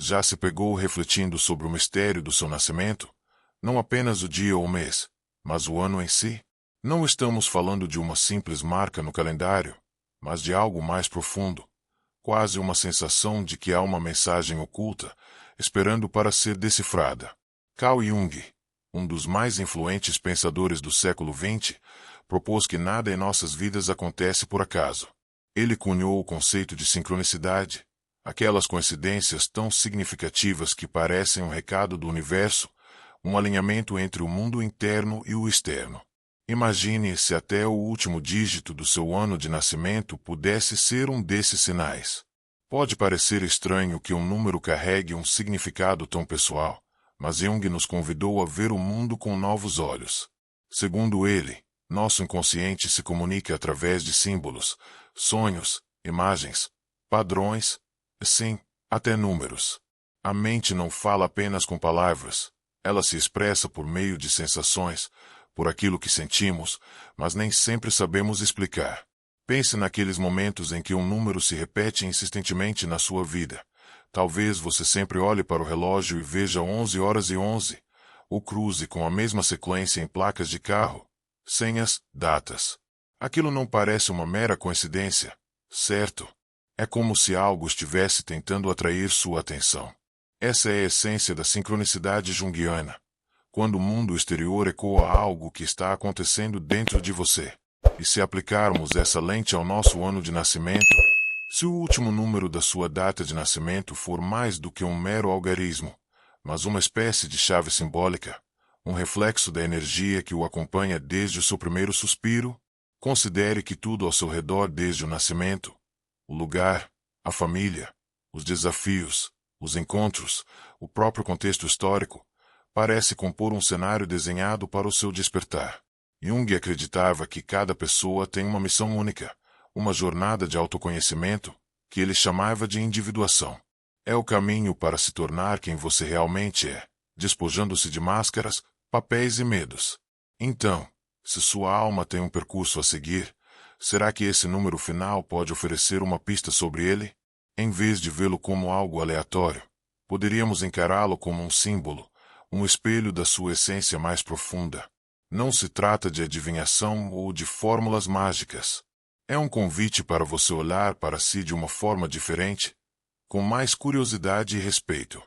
Já se pegou refletindo sobre o mistério do seu nascimento? Não apenas o dia ou o mês, mas o ano em si? Não estamos falando de uma simples marca no calendário, mas de algo mais profundo, quase uma sensação de que há uma mensagem oculta, esperando para ser decifrada. Carl Jung, um dos mais influentes pensadores do século XX, propôs que nada em nossas vidas acontece por acaso. Ele cunhou o conceito de sincronicidade, aquelas coincidências tão significativas que parecem um recado do universo, um alinhamento entre o mundo interno e o externo. Imagine se até o último dígito do seu ano de nascimento pudesse ser um desses sinais. Pode parecer estranho que um número carregue um significado tão pessoal, mas Jung nos convidou a ver o mundo com novos olhos. Segundo ele, nosso inconsciente se comunica através de símbolos, sonhos, imagens, padrões, sim, até números. A mente não fala apenas com palavras, ela se expressa por meio de sensações, por aquilo que sentimos, mas nem sempre sabemos explicar. Pense naqueles momentos em que um número se repete insistentemente na sua vida. Talvez você sempre olhe para o relógio e veja 11h11, ou cruze com a mesma sequência em placas de carro, senhas, datas. Aquilo não parece uma mera coincidência, certo? É como se algo estivesse tentando atrair sua atenção. Essa é a essência da sincronicidade junguiana. Quando o mundo exterior ecoa algo que está acontecendo dentro de você. E se aplicarmos essa lente ao nosso ano de nascimento, se o último número da sua data de nascimento for mais do que um mero algarismo, mas uma espécie de chave simbólica, um reflexo da energia que o acompanha desde o seu primeiro suspiro, considere que tudo ao seu redor desde o nascimento, o lugar, a família, os desafios, os encontros, o próprio contexto histórico, parece compor um cenário desenhado para o seu despertar. Jung acreditava que cada pessoa tem uma missão única, uma jornada de autoconhecimento, que ele chamava de individuação. É o caminho para se tornar quem você realmente é, despojando-se de máscaras, papéis e medos. Então, se sua alma tem um percurso a seguir, será que esse número final pode oferecer uma pista sobre ele? Em vez de vê-lo como algo aleatório, poderíamos encará-lo como um símbolo, um espelho da sua essência mais profunda. Não se trata de adivinhação ou de fórmulas mágicas. É um convite para você olhar para si de uma forma diferente, com mais curiosidade e respeito.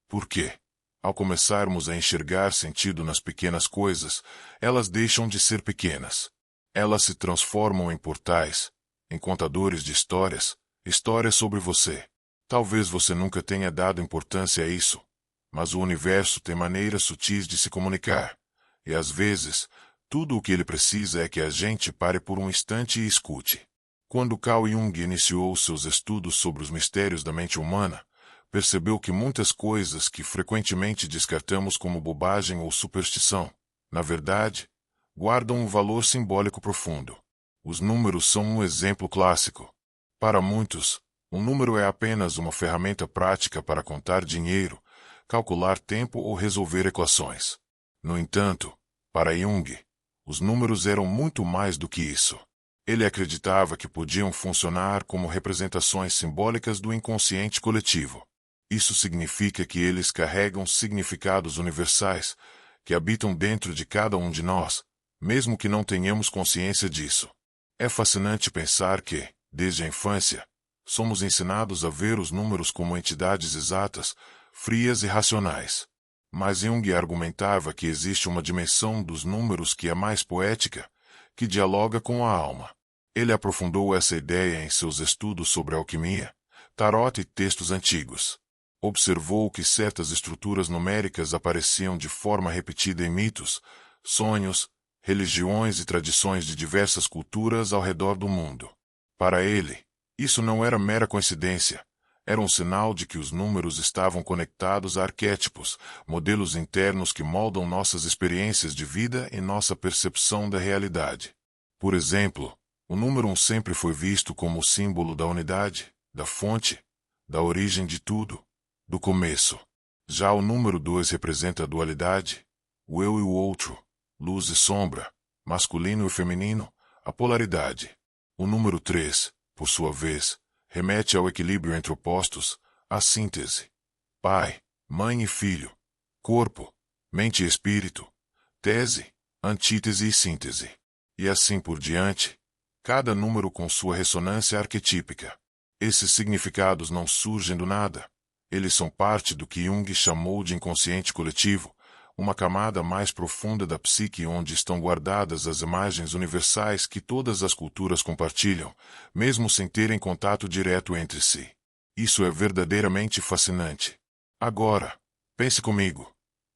Por quê? Ao começarmos a enxergar sentido nas pequenas coisas, elas deixam de ser pequenas. Elas se transformam em portais, em contadores de histórias, histórias sobre você. Talvez você nunca tenha dado importância a isso, mas o universo tem maneiras sutis de se comunicar. E às vezes, tudo o que ele precisa é que a gente pare por um instante e escute. Quando Carl Jung iniciou seus estudos sobre os mistérios da mente humana, percebeu que muitas coisas que frequentemente descartamos como bobagem ou superstição, na verdade, guardam um valor simbólico profundo. Os números são um exemplo clássico. Para muitos, um número é apenas uma ferramenta prática para contar dinheiro, calcular tempo ou resolver equações. No entanto, para Jung, os números eram muito mais do que isso. Ele acreditava que podiam funcionar como representações simbólicas do inconsciente coletivo. Isso significa que eles carregam significados universais, que habitam dentro de cada um de nós, mesmo que não tenhamos consciência disso. É fascinante pensar que, desde a infância, somos ensinados a ver os números como entidades exatas, frias e racionais. Mas Jung argumentava que existe uma dimensão dos números que é mais poética, que dialoga com a alma. Ele aprofundou essa ideia em seus estudos sobre alquimia, tarot e textos antigos. Observou que certas estruturas numéricas apareciam de forma repetida em mitos, sonhos, religiões e tradições de diversas culturas ao redor do mundo. Para ele, isso não era mera coincidência. Era um sinal de que os números estavam conectados a arquétipos, modelos internos que moldam nossas experiências de vida e nossa percepção da realidade. Por exemplo, o número 1 sempre foi visto como o símbolo da unidade, da fonte, da origem de tudo, do começo. Já o número 2 representa a dualidade, o eu e o outro, luz e sombra, masculino e feminino, a polaridade. O número 3, por sua vez, remete ao equilíbrio entre opostos, à síntese. pai, mãe e filho, corpo, mente e espírito, tese, antítese e síntese. E assim por diante, cada número com sua ressonância arquetípica. Esses significados não surgem do nada. Eles são parte do que Jung chamou de inconsciente coletivo, uma camada mais profunda da psique onde estão guardadas as imagens universais que todas as culturas compartilham, mesmo sem terem contato direto entre si. Isso é verdadeiramente fascinante. Agora, pense comigo.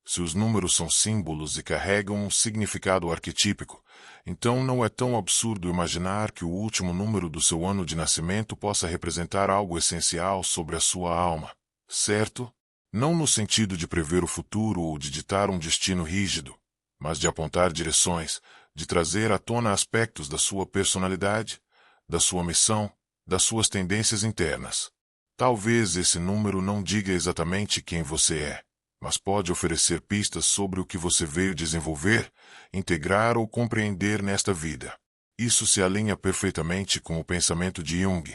Se os números são símbolos e carregam um significado arquetípico, então não é tão absurdo imaginar que o último número do seu ano de nascimento possa representar algo essencial sobre a sua alma, certo? Não no sentido de prever o futuro ou de ditar um destino rígido, mas de apontar direções, de trazer à tona aspectos da sua personalidade, da sua missão, das suas tendências internas. Talvez esse número não diga exatamente quem você é, mas pode oferecer pistas sobre o que você veio desenvolver, integrar ou compreender nesta vida. Isso se alinha perfeitamente com o pensamento de Jung,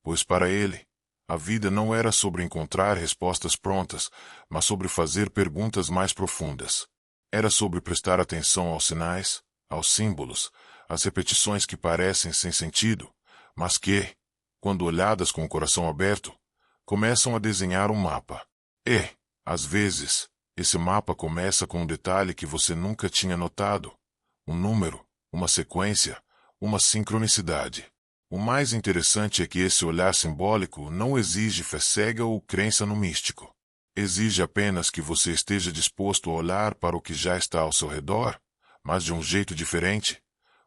pois para ele, a vida não era sobre encontrar respostas prontas, mas sobre fazer perguntas mais profundas. Era sobre prestar atenção aos sinais, aos símbolos, às repetições que parecem sem sentido, mas que, quando olhadas com o coração aberto, começam a desenhar um mapa. E, às vezes, esse mapa começa com um detalhe que você nunca tinha notado, um número, uma sequência, uma sincronicidade. O mais interessante é que esse olhar simbólico não exige fé cega ou crença no místico. Exige apenas que você esteja disposto a olhar para o que já está ao seu redor, mas de um jeito diferente,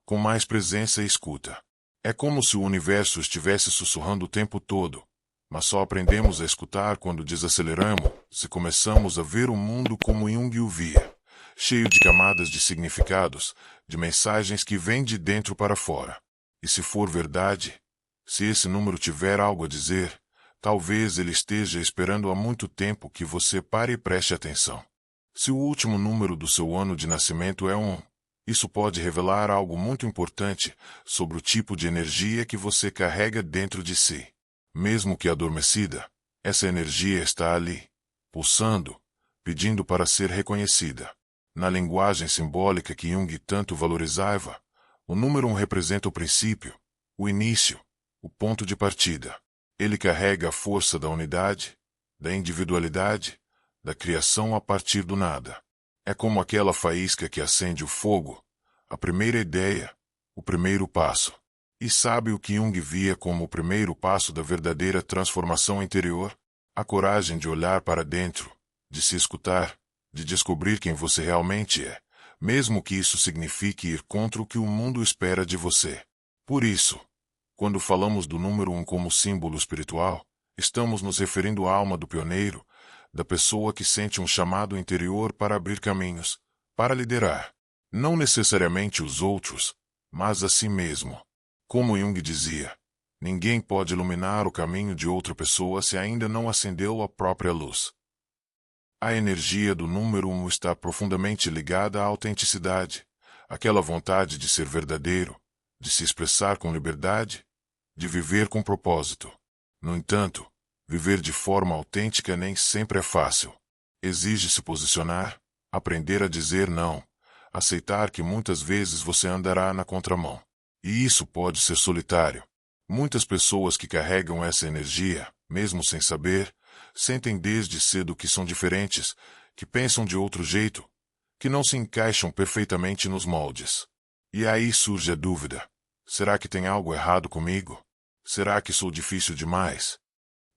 com mais presença e escuta. É como se o universo estivesse sussurrando o tempo todo, mas só aprendemos a escutar quando desaceleramos, se começamos a ver o mundo como Jung o via, cheio de camadas de significados, de mensagens que vêm de dentro para fora. E se for verdade, se esse número tiver algo a dizer, talvez ele esteja esperando há muito tempo que você pare e preste atenção. Se o último número do seu ano de nascimento é 1, isso pode revelar algo muito importante sobre o tipo de energia que você carrega dentro de si. Mesmo que adormecida, essa energia está ali, pulsando, pedindo para ser reconhecida. Na linguagem simbólica que Jung tanto valorizava, o número 1 representa o princípio, o início, o ponto de partida. Ele carrega a força da unidade, da individualidade, da criação a partir do nada. É como aquela faísca que acende o fogo, a primeira ideia, o primeiro passo. E sabe o que Jung via como o primeiro passo da verdadeira transformação interior? A coragem de olhar para dentro, de se escutar, de descobrir quem você realmente é, mesmo que isso signifique ir contra o que o mundo espera de você. Por isso, quando falamos do número 1 como símbolo espiritual, estamos nos referindo à alma do pioneiro, da pessoa que sente um chamado interior para abrir caminhos, para liderar. Não necessariamente os outros, mas a si mesmo. Como Jung dizia, ninguém pode iluminar o caminho de outra pessoa se ainda não acendeu a própria luz. A energia do número 1 está profundamente ligada à autenticidade, aquela vontade de ser verdadeiro, de se expressar com liberdade, de viver com propósito. No entanto, viver de forma autêntica nem sempre é fácil. Exige se posicionar, aprender a dizer não, aceitar que muitas vezes você andará na contramão. E isso pode ser solitário. Muitas pessoas que carregam essa energia, mesmo sem saber, sentem desde cedo que são diferentes, que pensam de outro jeito, que não se encaixam perfeitamente nos moldes. E aí surge a dúvida: será que tem algo errado comigo? Será que sou difícil demais?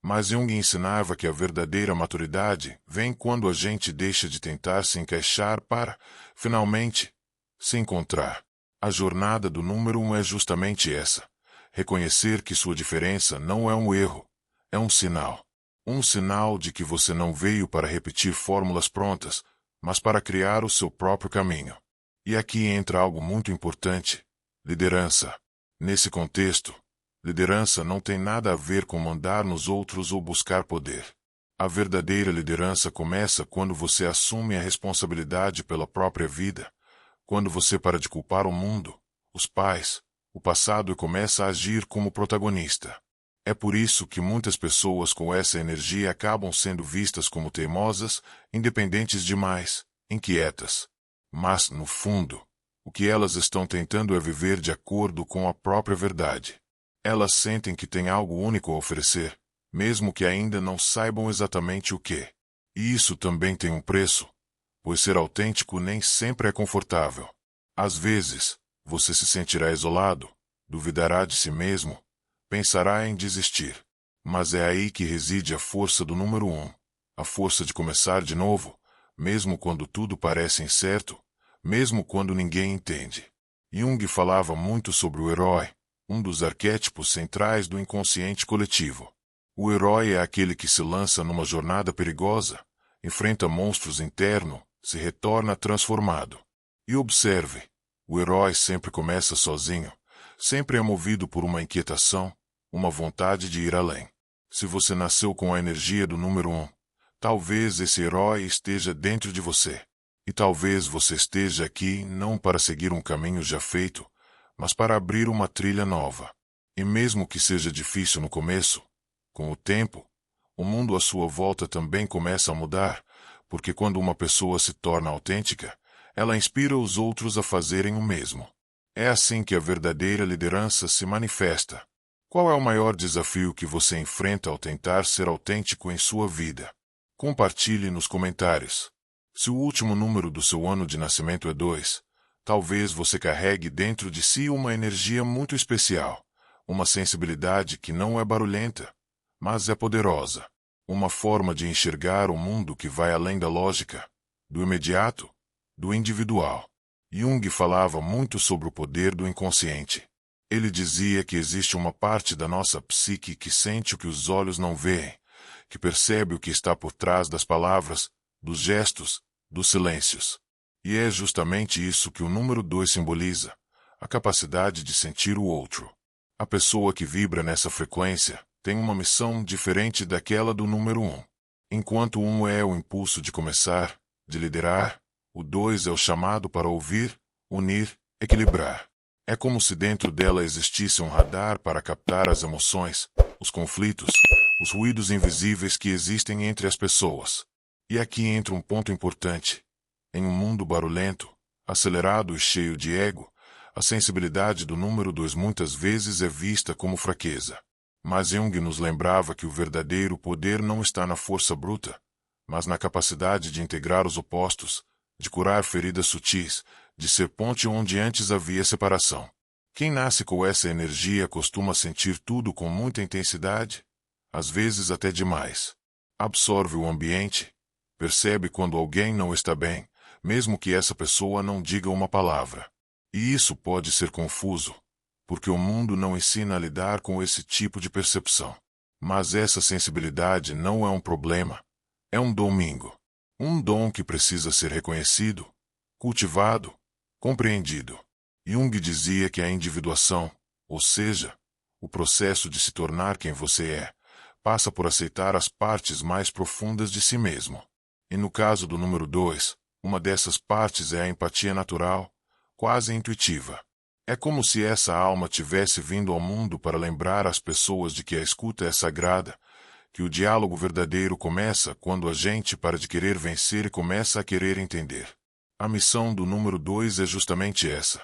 Mas Jung ensinava que a verdadeira maturidade vem quando a gente deixa de tentar se encaixar para, finalmente, se encontrar. A jornada do número 1 é justamente essa: reconhecer que sua diferença não é um erro, é um sinal. Um sinal de que você não veio para repetir fórmulas prontas, mas para criar o seu próprio caminho. E aqui entra algo muito importante: liderança. Nesse contexto, liderança não tem nada a ver com mandar nos outros ou buscar poder. A verdadeira liderança começa quando você assume a responsabilidade pela própria vida, quando você para de culpar o mundo, os pais, o passado e começa a agir como protagonista. É por isso que muitas pessoas com essa energia acabam sendo vistas como teimosas, independentes demais, inquietas. Mas, no fundo, o que elas estão tentando é viver de acordo com a própria verdade. Elas sentem que têm algo único a oferecer, mesmo que ainda não saibam exatamente o que. E isso também tem um preço, pois ser autêntico nem sempre é confortável. Às vezes, você se sentirá isolado, duvidará de si mesmo, pensará em desistir. Mas é aí que reside a força do número 1, a força de começar de novo, mesmo quando tudo parece incerto, mesmo quando ninguém entende. Jung falava muito sobre o herói, um dos arquétipos centrais do inconsciente coletivo. O herói é aquele que se lança numa jornada perigosa, enfrenta monstros internos, se retorna transformado. E observe, o herói sempre começa sozinho, sempre é movido por uma inquietação, uma vontade de ir além. Se você nasceu com a energia do número 1, talvez esse herói esteja dentro de você. E talvez você esteja aqui não para seguir um caminho já feito, mas para abrir uma trilha nova. E mesmo que seja difícil no começo, com o tempo, o mundo à sua volta também começa a mudar, porque quando uma pessoa se torna autêntica, ela inspira os outros a fazerem o mesmo. É assim que a verdadeira liderança se manifesta. Qual é o maior desafio que você enfrenta ao tentar ser autêntico em sua vida? Compartilhe nos comentários. Se o último número do seu ano de nascimento é 2, talvez você carregue dentro de si uma energia muito especial, uma sensibilidade que não é barulhenta, mas é poderosa, uma forma de enxergar o mundo que vai além da lógica, do imediato, do individual. Jung falava muito sobre o poder do inconsciente. Ele dizia que existe uma parte da nossa psique que sente o que os olhos não veem, que percebe o que está por trás das palavras, dos gestos, dos silêncios. E é justamente isso que o número 2 simboliza, a capacidade de sentir o outro. A pessoa que vibra nessa frequência tem uma missão diferente daquela do número 1. Enquanto o 1 é o impulso de começar, de liderar, o 2 é o chamado para ouvir, unir, equilibrar. É como se dentro dela existisse um radar para captar as emoções, os conflitos, os ruídos invisíveis que existem entre as pessoas. E aqui entra um ponto importante. Em um mundo barulhento, acelerado e cheio de ego, a sensibilidade do número 2 muitas vezes é vista como fraqueza. Mas Jung nos lembrava que o verdadeiro poder não está na força bruta, mas na capacidade de integrar os opostos, de curar feridas sutis, de ser ponte onde antes havia separação. Quem nasce com essa energia costuma sentir tudo com muita intensidade, às vezes até demais. Absorve o ambiente, percebe quando alguém não está bem, mesmo que essa pessoa não diga uma palavra. E isso pode ser confuso, porque o mundo não ensina a lidar com esse tipo de percepção. Mas essa sensibilidade não é um problema, é um domingo. Um dom que precisa ser reconhecido, cultivado, compreendido. Jung dizia que a individuação, ou seja, o processo de se tornar quem você é, passa por aceitar as partes mais profundas de si mesmo. E no caso do número 2, uma dessas partes é a empatia natural, quase intuitiva. É como se essa alma tivesse vindo ao mundo para lembrar as pessoas de que a escuta é sagrada, que o diálogo verdadeiro começa quando a gente para de querer vencer e começa a querer entender. A missão do número 2 é justamente essa: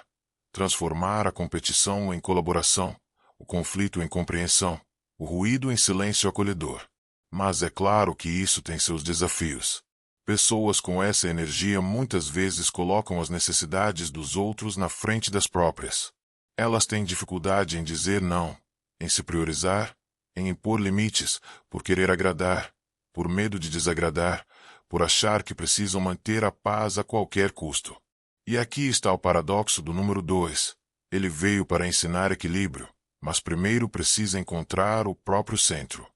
transformar a competição em colaboração, o conflito em compreensão, o ruído em silêncio acolhedor. Mas é claro que isso tem seus desafios. Pessoas com essa energia muitas vezes colocam as necessidades dos outros na frente das próprias. Elas têm dificuldade em dizer não, em se priorizar, em impor limites, por querer agradar, por medo de desagradar, por achar que precisam manter a paz a qualquer custo. E aqui está o paradoxo do número 2. Ele veio para ensinar equilíbrio, mas primeiro precisa encontrar o próprio centro.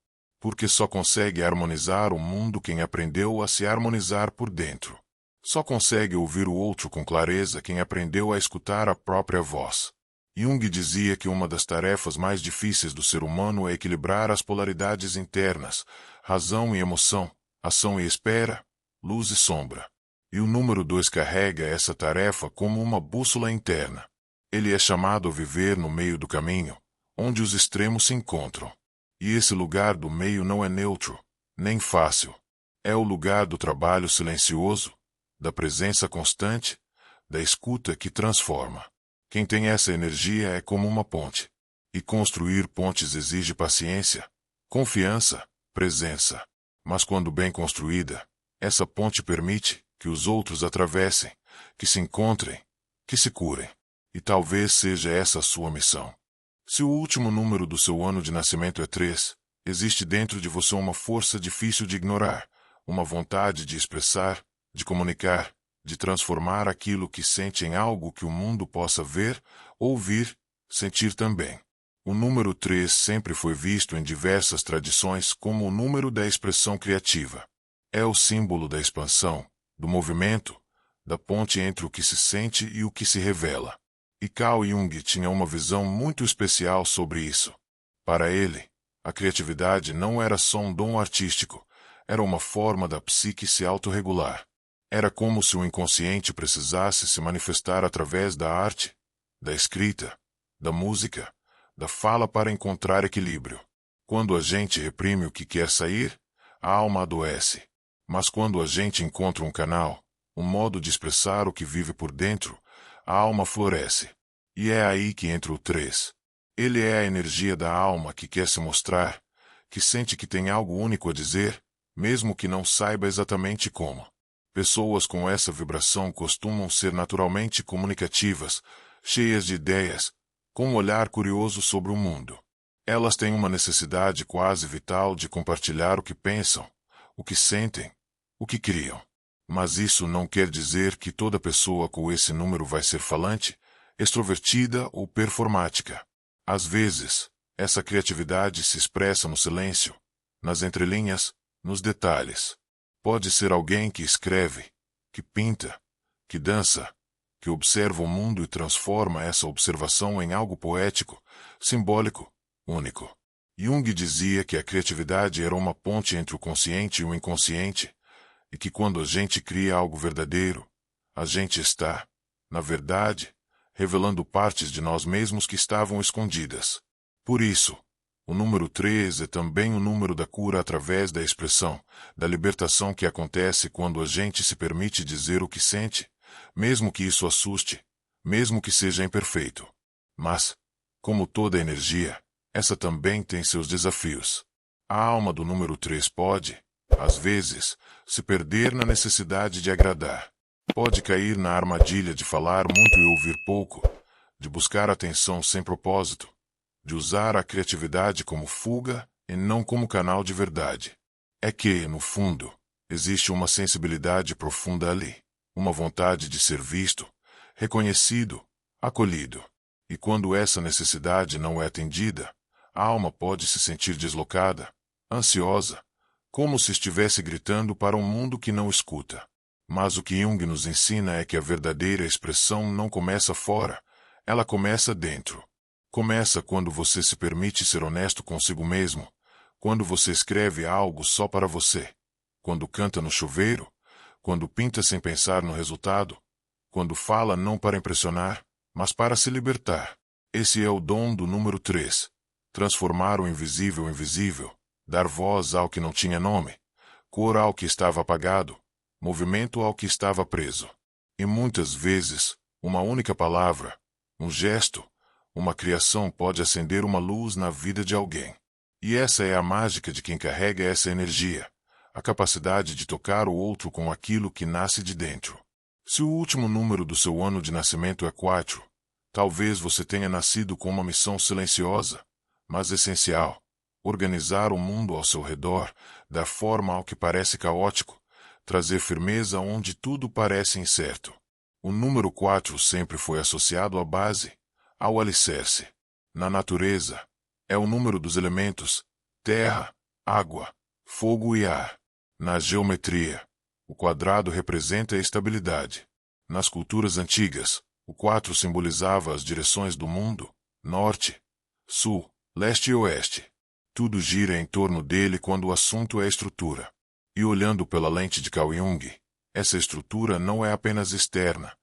Porque só consegue harmonizar o mundo quem aprendeu a se harmonizar por dentro. Só consegue ouvir o outro com clareza quem aprendeu a escutar a própria voz. Jung dizia que uma das tarefas mais difíceis do ser humano é equilibrar as polaridades internas, razão e emoção, ação e espera, luz e sombra. E o número 2 carrega essa tarefa como uma bússola interna. Ele é chamado a viver no meio do caminho, onde os extremos se encontram. E esse lugar do meio não é neutro, nem fácil. É o lugar do trabalho silencioso, da presença constante, da escuta que transforma. Quem tem essa energia é como uma ponte. E construir pontes exige paciência, confiança, presença. Mas quando bem construída, essa ponte permite que os outros atravessem, que se encontrem, que se curem. E talvez seja essa a sua missão. Se o último número do seu ano de nascimento é 3, existe dentro de você uma força difícil de ignorar, uma vontade de expressar, de comunicar, de transformar aquilo que sente em algo que o mundo possa ver, ouvir, sentir também. O número 3 sempre foi visto em diversas tradições como o número da expressão criativa. É o símbolo da expansão, do movimento, da ponte entre o que se sente e o que se revela. E Carl Jung tinha uma visão muito especial sobre isso. Para ele, a criatividade não era só um dom artístico, era uma forma da psique se autorregular. Era como se o inconsciente precisasse se manifestar através da arte, da escrita, da música, da fala para encontrar equilíbrio. Quando a gente reprime o que quer sair, a alma adoece. Mas quando a gente encontra um canal, um modo de expressar o que vive por dentro, a alma floresce. E é aí que entra o 3. Ele é a energia da alma que quer se mostrar, que sente que tem algo único a dizer, mesmo que não saiba exatamente como. Pessoas com essa vibração costumam ser naturalmente comunicativas, cheias de ideias, com um olhar curioso sobre o mundo. Elas têm uma necessidade quase vital de compartilhar o que pensam, o que sentem, o que criam. Mas isso não quer dizer que toda pessoa com esse número vai ser falante, extrovertida ou performática. Às vezes, essa criatividade se expressa no silêncio, nas entrelinhas, nos detalhes. Pode ser alguém que escreve, que pinta, que dança, que observa o mundo e transforma essa observação em algo poético, simbólico, único. Jung dizia que a criatividade era uma ponte entre o consciente e o inconsciente, e que quando a gente cria algo verdadeiro, a gente está, na verdade, revelando partes de nós mesmos que estavam escondidas. Por isso, o número 3 é também o número da cura através da expressão, da libertação que acontece quando a gente se permite dizer o que sente, mesmo que isso assuste, mesmo que seja imperfeito. Mas, como toda energia, essa também tem seus desafios. A alma do número 3 pode, às vezes, se perder na necessidade de agradar. Pode cair na armadilha de falar muito e ouvir pouco, de buscar atenção sem propósito, de usar a criatividade como fuga e não como canal de verdade. É que, no fundo, existe uma sensibilidade profunda ali, uma vontade de ser visto, reconhecido, acolhido. E quando essa necessidade não é atendida, a alma pode se sentir deslocada, ansiosa, como se estivesse gritando para um mundo que não escuta. Mas o que Jung nos ensina é que a verdadeira expressão não começa fora, ela começa dentro. Começa quando você se permite ser honesto consigo mesmo, quando você escreve algo só para você, quando canta no chuveiro, quando pinta sem pensar no resultado, quando fala não para impressionar, mas para se libertar. Esse é o dom do número 3. Transformar o invisível em visível, dar voz ao que não tinha nome, cor ao que estava apagado, movimento ao que estava preso. E muitas vezes, uma única palavra, um gesto, uma criação pode acender uma luz na vida de alguém. E essa é a mágica de quem carrega essa energia, a capacidade de tocar o outro com aquilo que nasce de dentro. Se o último número do seu ano de nascimento é 4, talvez você tenha nascido com uma missão silenciosa, mas essencial: organizar o mundo ao seu redor, dar forma ao que parece caótico, trazer firmeza onde tudo parece incerto. O número 4 sempre foi associado à base, ao alicerce. Na natureza, é o número dos elementos: terra, água, fogo e ar. Na geometria, o quadrado representa a estabilidade. Nas culturas antigas, o 4 simbolizava as direções do mundo: norte, sul, leste e oeste. Tudo gira em torno dele quando o assunto é estrutura. E olhando pela lente de Carl Jung, essa estrutura não é apenas externa,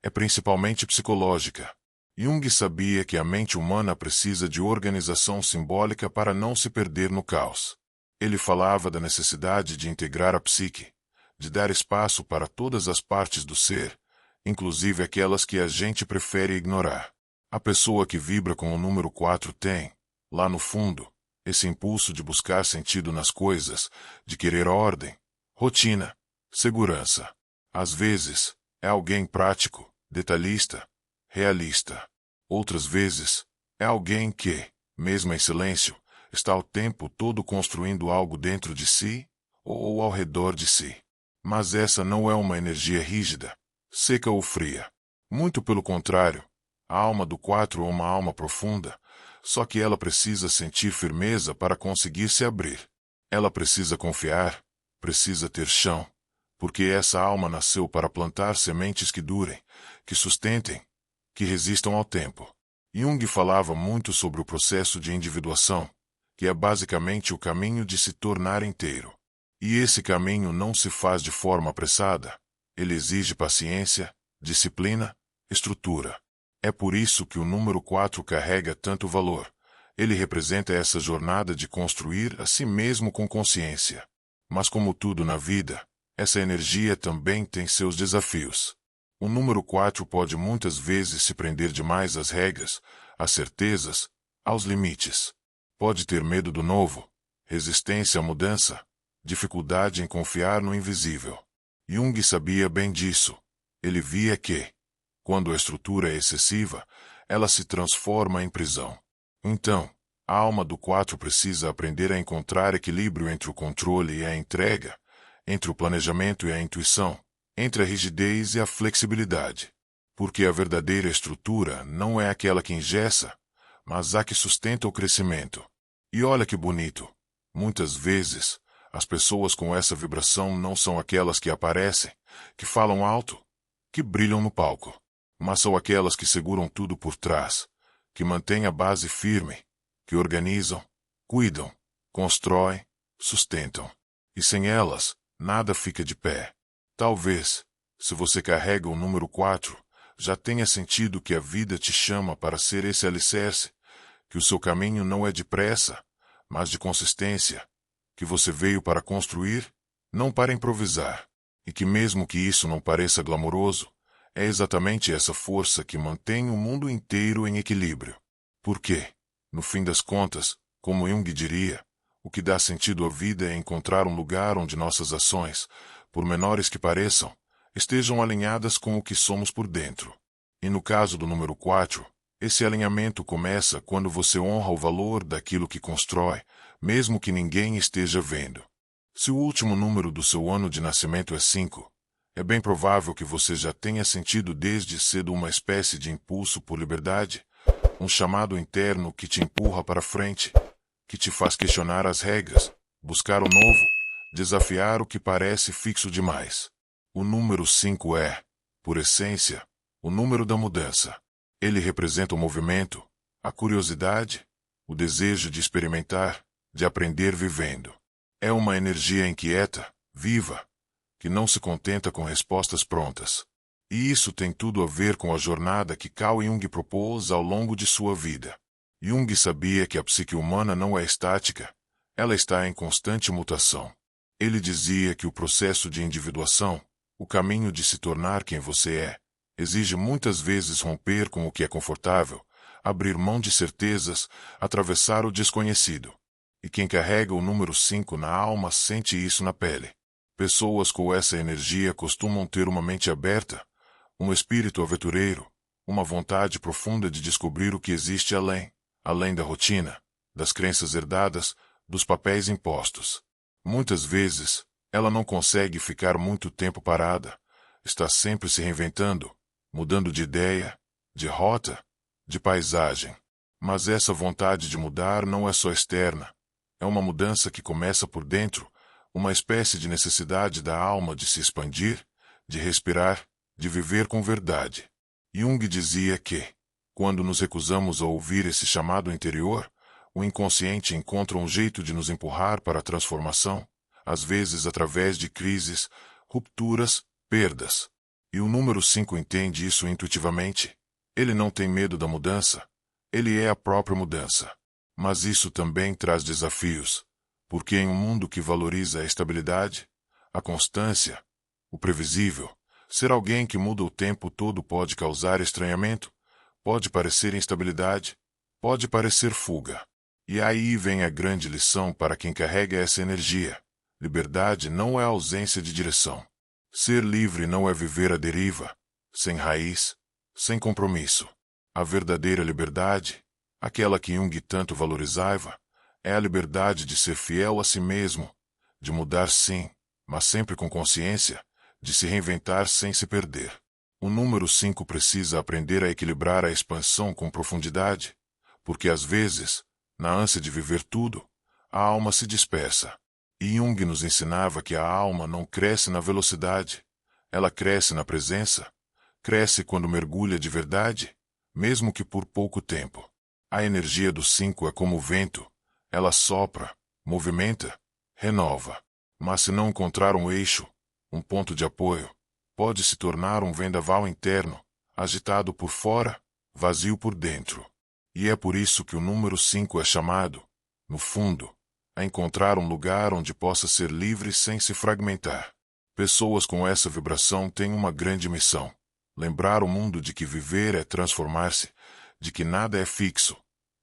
é principalmente psicológica. Jung sabia que a mente humana precisa de organização simbólica para não se perder no caos. Ele falava da necessidade de integrar a psique, de dar espaço para todas as partes do ser, inclusive aquelas que a gente prefere ignorar. A pessoa que vibra com o número 4 tem, lá no fundo, esse impulso de buscar sentido nas coisas, de querer ordem, rotina, segurança. Às vezes, é alguém prático, detalhista, realista. Outras vezes, é alguém que, mesmo em silêncio, está o tempo todo construindo algo dentro de si ou ao redor de si. Mas essa não é uma energia rígida, seca ou fria. Muito pelo contrário, a alma do 4 é uma alma profunda, só que ela precisa sentir firmeza para conseguir se abrir. Ela precisa confiar, precisa ter chão, porque essa alma nasceu para plantar sementes que durem, que sustentem, que resistam ao tempo. Jung falava muito sobre o processo de individuação, que é basicamente o caminho de se tornar inteiro. E esse caminho não se faz de forma apressada. Ele exige paciência, disciplina, estrutura. É por isso que o número 4 carrega tanto valor. Ele representa essa jornada de construir a si mesmo com consciência. Mas como tudo na vida, essa energia também tem seus desafios. O número 4 pode muitas vezes se prender demais às regras, às certezas, aos limites. Pode ter medo do novo, resistência à mudança, dificuldade em confiar no invisível. Jung sabia bem disso. Ele via que, quando a estrutura é excessiva, ela se transforma em prisão. Então, a alma do 4 precisa aprender a encontrar equilíbrio entre o controle e a entrega, entre o planejamento e a intuição, entre a rigidez e a flexibilidade. Porque a verdadeira estrutura não é aquela que engessa, mas a que sustenta o crescimento. E olha que bonito. Muitas vezes, as pessoas com essa vibração não são aquelas que aparecem, que falam alto, que brilham no palco, mas são aquelas que seguram tudo por trás, que mantêm a base firme, que organizam, cuidam, constroem, sustentam. E sem elas, nada fica de pé. Talvez, se você carrega o número 4, já tenha sentido que a vida te chama para ser esse alicerce, que o seu caminho não é de pressa, mas de consistência, que você veio para construir, não para improvisar, e que mesmo que isso não pareça glamouroso, é exatamente essa força que mantém o mundo inteiro em equilíbrio. Porque, no fim das contas, como Jung diria, o que dá sentido à vida é encontrar um lugar onde nossas ações, por menores que pareçam, estejam alinhadas com o que somos por dentro. E no caso do número 4, esse alinhamento começa quando você honra o valor daquilo que constrói, mesmo que ninguém esteja vendo. Se o último número do seu ano de nascimento é 5, é bem provável que você já tenha sentido desde cedo uma espécie de impulso por liberdade, um chamado interno que te empurra para frente, que te faz questionar as regras, buscar o novo, desafiar o que parece fixo demais. O número 5 é, por essência, o número da mudança. Ele representa o movimento, a curiosidade, o desejo de experimentar, de aprender vivendo. É uma energia inquieta, viva, que não se contenta com respostas prontas. E isso tem tudo a ver com a jornada que Carl Jung propôs ao longo de sua vida. Jung sabia que a psique humana não é estática, ela está em constante mutação. Ele dizia que o processo de individuação, o caminho de se tornar quem você é, exige muitas vezes romper com o que é confortável, abrir mão de certezas, atravessar o desconhecido. E quem carrega o número 5 na alma sente isso na pele. Pessoas com essa energia costumam ter uma mente aberta, um espírito aventureiro, uma vontade profunda de descobrir o que existe além da rotina, das crenças herdadas, dos papéis impostos. Muitas vezes, ela não consegue ficar muito tempo parada, está sempre se reinventando, mudando de ideia, de rota, de paisagem. Mas essa vontade de mudar não é só externa, é uma mudança que começa por dentro, uma espécie de necessidade da alma de se expandir, de respirar, de viver com verdade. Jung dizia que, quando nos recusamos a ouvir esse chamado interior, o inconsciente encontra um jeito de nos empurrar para a transformação, às vezes através de crises, rupturas, perdas. E o número 5 entende isso intuitivamente. Ele não tem medo da mudança. Ele é a própria mudança. Mas isso também traz desafios, porque em um mundo que valoriza a estabilidade, a constância, o previsível, ser alguém que muda o tempo todo pode causar estranhamento, pode parecer instabilidade, pode parecer fuga. E aí vem a grande lição para quem carrega essa energia. Liberdade não é ausência de direção. Ser livre não é viver à deriva, sem raiz, sem compromisso. A verdadeira liberdade, aquela que Jung tanto valorizava, é a liberdade de ser fiel a si mesmo, de mudar sim, mas sempre com consciência, de se reinventar sem se perder. O número 5 precisa aprender a equilibrar a expansão com profundidade, porque às vezes, na ânsia de viver tudo, a alma se dispersa. E Jung nos ensinava que a alma não cresce na velocidade, ela cresce na presença, cresce quando mergulha de verdade, mesmo que por pouco tempo. A energia do 5 é como o vento, ela sopra, movimenta, renova. Mas se não encontrar um eixo, um ponto de apoio, pode se tornar um vendaval interno, agitado por fora, vazio por dentro. E é por isso que o número 5 é chamado, no fundo, a encontrar um lugar onde possa ser livre sem se fragmentar. Pessoas com essa vibração têm uma grande missão: lembrar o mundo de que viver é transformar-se, de que nada é fixo,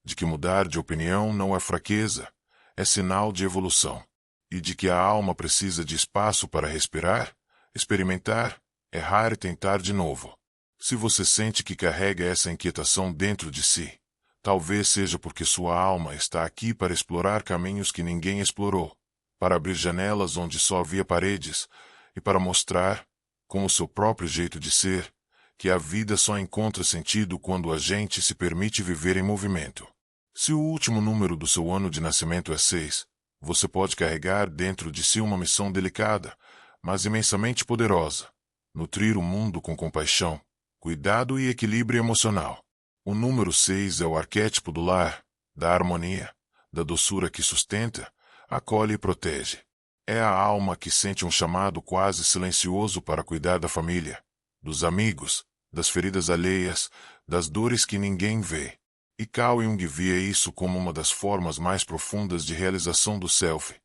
de que mudar de opinião não é fraqueza, é sinal de evolução, e de que a alma precisa de espaço para respirar, experimentar, errar e tentar de novo. Se você sente que carrega essa inquietação dentro de si, talvez seja porque sua alma está aqui para explorar caminhos que ninguém explorou, para abrir janelas onde só havia paredes, e para mostrar, com o seu próprio jeito de ser, que a vida só encontra sentido quando a gente se permite viver em movimento. Se o último número do seu ano de nascimento é 6, você pode carregar dentro de si uma missão delicada, mas imensamente poderosa: nutrir o mundo com compaixão, cuidado e equilíbrio emocional. O número 6 é o arquétipo do lar, da harmonia, da doçura que sustenta, acolhe e protege. É a alma que sente um chamado quase silencioso para cuidar da família, dos amigos, das feridas alheias, das dores que ninguém vê. E Carl Jung via isso como uma das formas mais profundas de realização do self,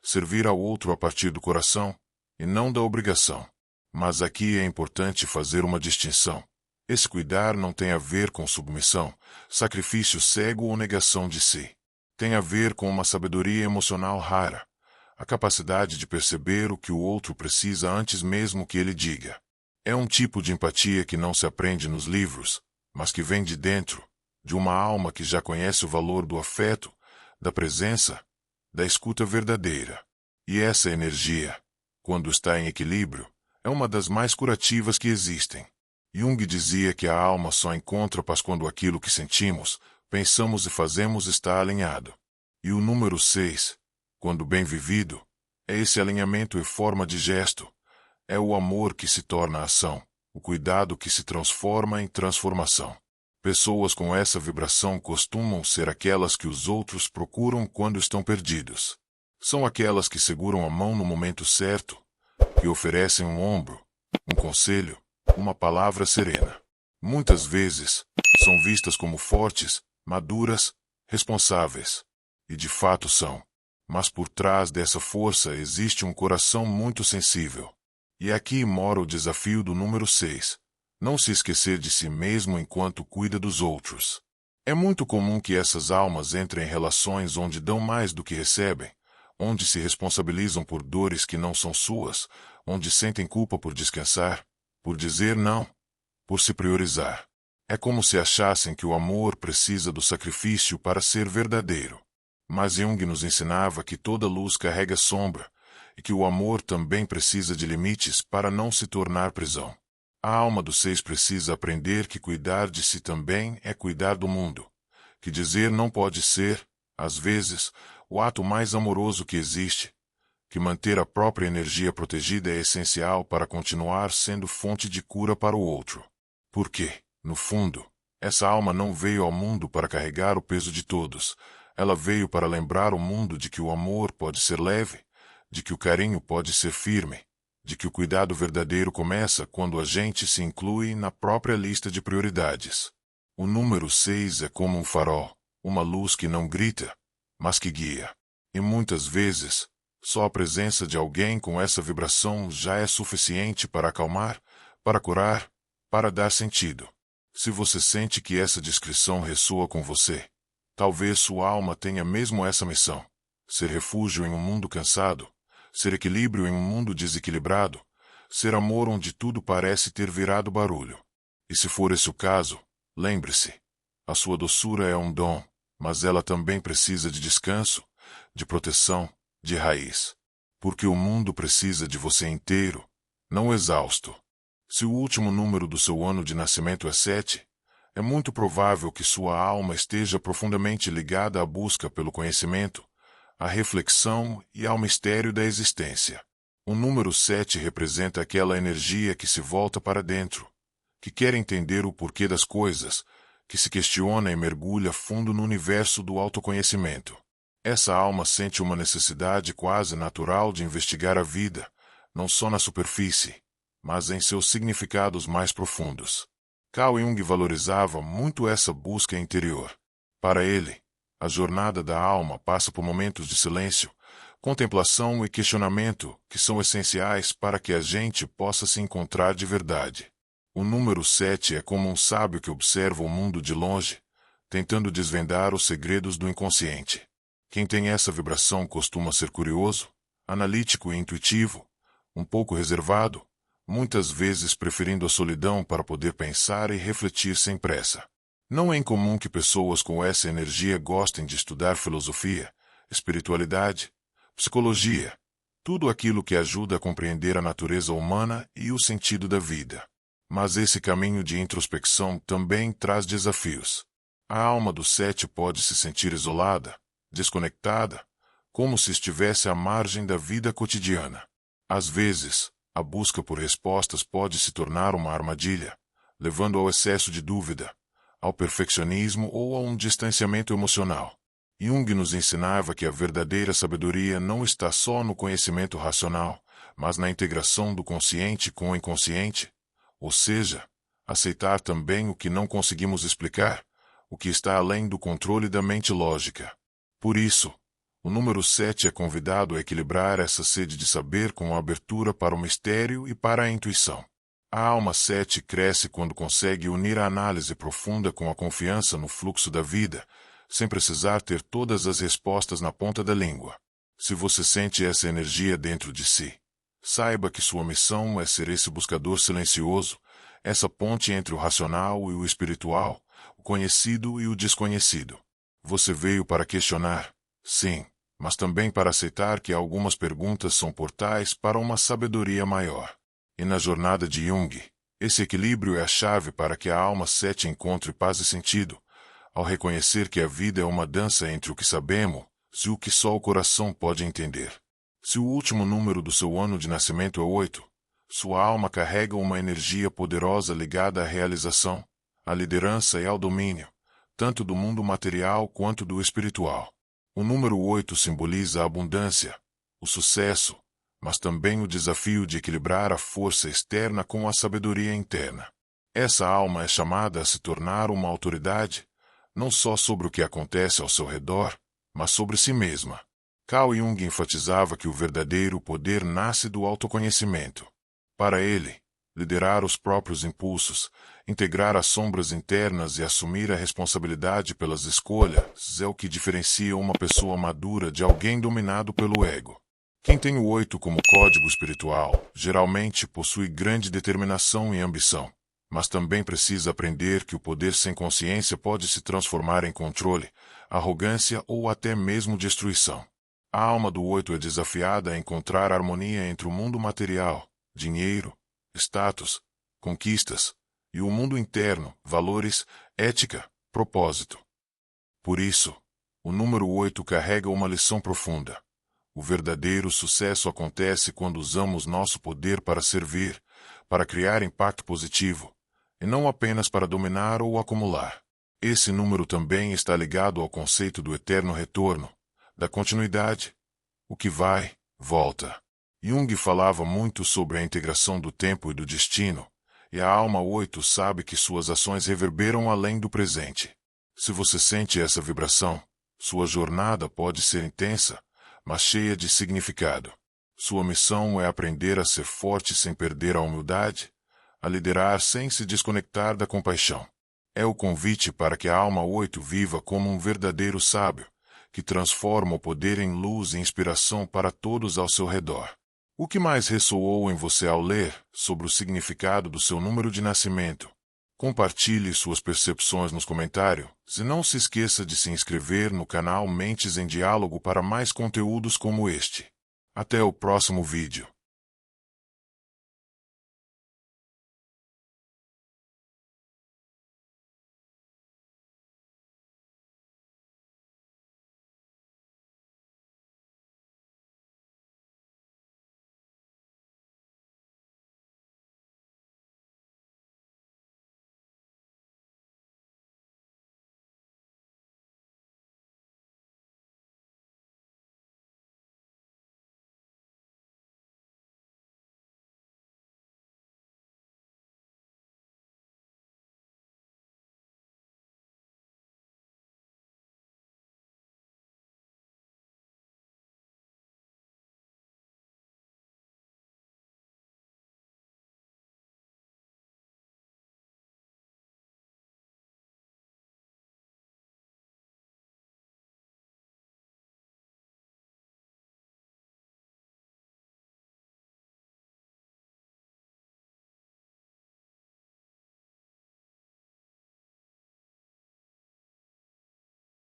servir ao outro a partir do coração, e não da obrigação. Mas aqui é importante fazer uma distinção. Esse cuidar não tem a ver com submissão, sacrifício cego ou negação de si. Tem a ver com uma sabedoria emocional rara, a capacidade de perceber o que o outro precisa antes mesmo que ele diga. É um tipo de empatia que não se aprende nos livros, mas que vem de dentro, de uma alma que já conhece o valor do afeto, da presença, da escuta verdadeira. E essa energia, quando está em equilíbrio, é uma das mais curativas que existem. Jung dizia que a alma só encontra paz quando aquilo que sentimos, pensamos e fazemos está alinhado. E o número 6, quando bem vivido, é esse alinhamento em forma de gesto. É o amor que se torna ação, o cuidado que se transforma em transformação. Pessoas com essa vibração costumam ser aquelas que os outros procuram quando estão perdidos. São aquelas que seguram a mão no momento certo, que oferecem um ombro, um conselho, uma palavra serena. Muitas vezes, são vistas como fortes, maduras, responsáveis. E de fato são. Mas por trás dessa força existe um coração muito sensível. E aqui mora o desafio do número 6. Não se esquecer de si mesmo enquanto cuida dos outros. É muito comum que essas almas entrem em relações onde dão mais do que recebem, onde se responsabilizam por dores que não são suas, onde sentem culpa por descansar, por dizer não, por se priorizar. É como se achassem que o amor precisa do sacrifício para ser verdadeiro. Mas Jung nos ensinava que toda luz carrega sombra, e que o amor também precisa de limites para não se tornar prisão. A alma do 6 precisa aprender que cuidar de si também é cuidar do mundo, que dizer não pode ser, às vezes, o ato mais amoroso que existe, que manter a própria energia protegida é essencial para continuar sendo fonte de cura para o outro. Porque, no fundo, essa alma não veio ao mundo para carregar o peso de todos, ela veio para lembrar o mundo de que o amor pode ser leve, de que o carinho pode ser firme, de que o cuidado verdadeiro começa quando a gente se inclui na própria lista de prioridades. O número 6 é como um farol, uma luz que não grita, mas que guia. E muitas vezes, só a presença de alguém com essa vibração já é suficiente para acalmar, para curar, para dar sentido. Se você sente que essa descrição ressoa com você, talvez sua alma tenha mesmo essa missão: ser refúgio em um mundo cansado, ser equilíbrio em um mundo desequilibrado, ser amor onde tudo parece ter virado barulho. E se for esse o caso, lembre-se, a sua doçura é um dom, mas ela também precisa de descanso, de proteção, de raiz. Porque o mundo precisa de você inteiro, não exausto. Se o último número do seu ano de nascimento é 7, é muito provável que sua alma esteja profundamente ligada à busca pelo conhecimento, à reflexão e ao mistério da existência. O número 7 representa aquela energia que se volta para dentro, que quer entender o porquê das coisas, que se questiona e mergulha fundo no universo do autoconhecimento. Essa alma sente uma necessidade quase natural de investigar a vida, não só na superfície, mas em seus significados mais profundos. Carl Jung valorizava muito essa busca interior. Para ele, a jornada da alma passa por momentos de silêncio, contemplação e questionamento que são essenciais para que a gente possa se encontrar de verdade. O número 7 é como um sábio que observa o mundo de longe, tentando desvendar os segredos do inconsciente. Quem tem essa vibração costuma ser curioso, analítico e intuitivo, um pouco reservado, muitas vezes preferindo a solidão para poder pensar e refletir sem pressa. Não é incomum que pessoas com essa energia gostem de estudar filosofia, espiritualidade, psicologia, tudo aquilo que ajuda a compreender a natureza humana e o sentido da vida. Mas esse caminho de introspecção também traz desafios. A alma do 7 pode se sentir isolada, desconectada, como se estivesse à margem da vida cotidiana. Às vezes, a busca por respostas pode se tornar uma armadilha, levando ao excesso de dúvida, ao perfeccionismo ou a um distanciamento emocional. Jung nos ensinava que a verdadeira sabedoria não está só no conhecimento racional, mas na integração do consciente com o inconsciente, ou seja, aceitar também o que não conseguimos explicar, o que está além do controle da mente lógica. Por isso, o número 7 é convidado a equilibrar essa sede de saber com a abertura para o mistério e para a intuição. A alma 7 cresce quando consegue unir a análise profunda com a confiança no fluxo da vida, sem precisar ter todas as respostas na ponta da língua. Se você sente essa energia dentro de si, saiba que sua missão é ser esse buscador silencioso, essa ponte entre o racional e o espiritual, o conhecido e o desconhecido. Você veio para questionar, sim, mas também para aceitar que algumas perguntas são portais para uma sabedoria maior. E na jornada de Jung, esse equilíbrio é a chave para que a alma 7 encontre paz e sentido, ao reconhecer que a vida é uma dança entre o que sabemos e o que só o coração pode entender. Se o último número do seu ano de nascimento é 8, sua alma carrega uma energia poderosa ligada à realização, à liderança e ao domínio, tanto do mundo material quanto do espiritual. O número 8 simboliza a abundância, o sucesso, mas também o desafio de equilibrar a força externa com a sabedoria interna. Essa alma é chamada a se tornar uma autoridade, não só sobre o que acontece ao seu redor, mas sobre si mesma. Carl Jung enfatizava que o verdadeiro poder nasce do autoconhecimento. Para ele, liderar os próprios impulsos, integrar as sombras internas e assumir a responsabilidade pelas escolhas é o que diferencia uma pessoa madura de alguém dominado pelo ego. Quem tem o 8 como código espiritual, geralmente possui grande determinação e ambição, mas também precisa aprender que o poder sem consciência pode se transformar em controle, arrogância ou até mesmo destruição. A alma do 8 é desafiada a encontrar harmonia entre o mundo material, dinheiro, status, conquistas, e o mundo interno, valores, ética, propósito. Por isso, o número 8 carrega uma lição profunda. O verdadeiro sucesso acontece quando usamos nosso poder para servir, para criar impacto positivo, e não apenas para dominar ou acumular. Esse número também está ligado ao conceito do eterno retorno, da continuidade. O que vai, volta. Jung falava muito sobre a integração do tempo e do destino, e a alma 8 sabe que suas ações reverberam além do presente. Se você sente essa vibração, sua jornada pode ser intensa, mas cheia de significado. Sua missão é aprender a ser forte sem perder a humildade, a liderar sem se desconectar da compaixão. É o convite para que a alma 8 viva como um verdadeiro sábio, que transforma o poder em luz e inspiração para todos ao seu redor. O que mais ressoou em você ao ler sobre o significado do seu número de nascimento? Compartilhe suas percepções nos comentários e não se esqueça de se inscrever no canal Mentes em Diálogo para mais conteúdos como este. Até o próximo vídeo.